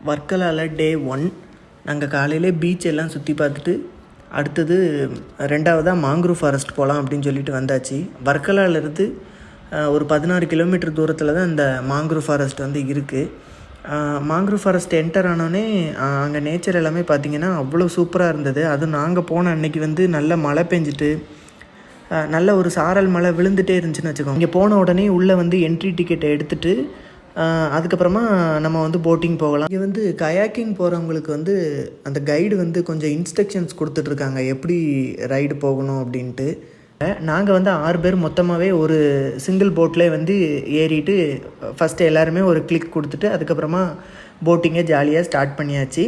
வர்க்கலாவில் டே 1 நாங்கள் காலையிலே பீச் எல்லாம் சுற்றி பார்த்துட்டு அடுத்தது 2வதாக மாங்க்ரூவ் ஃபாரஸ்ட் போகலாம் அப்படின்னு சொல்லிட்டு வந்தாச்சு. வர்க்கலாவிலேருந்து ஒரு 16 கிலோமீட்டர் தூரத்தில் தான் இந்த மாங்க்ரூவ் ஃபாரஸ்ட் வந்து இருக்குது. மாங்க்ரூவ் ஃபாரஸ்ட் என்டர் ஆனோடனே அங்கே நேச்சர் எல்லாமே பார்த்திங்கன்னா அவ்வளோ சூப்பராக இருந்தது. அதுவும் நாங்கள் போன அன்றைக்கி வந்து நல்ல மழை பெஞ்சிட்டு நல்ல ஒரு சாரல் மழை விழுந்துகிட்டே இருந்துச்சுன்னு வச்சுக்கோங்க. இங்கே போன உடனே உள்ளே வந்து என்ட்ரி டிக்கெட்டை எடுத்துகிட்டு அதுக்கப்புறமா நம்ம வந்து போட்டிங் போகலாம். இங்கே வந்து கயாக்கிங் போகிறவங்களுக்கு வந்து அந்த கைடு வந்து கொஞ்சம் இன்ஸ்ட்ரக்ஷன்ஸ் கொடுத்துட்ருக்காங்க எப்படி ரைடு போகணும் அப்படின்ட்டு. நாங்கள் வந்து 6 பேர் மொத்தமாகவே ஒரு சிங்கிள் போட்லேயே வந்து ஏறிட்டு ஃபஸ்ட்டு எல்லாருமே ஒரு கிளிக் கொடுத்துட்டு அதுக்கப்புறமா போட்டிங்கை ஜாலியாக ஸ்டார்ட் பண்ணியாச்சு.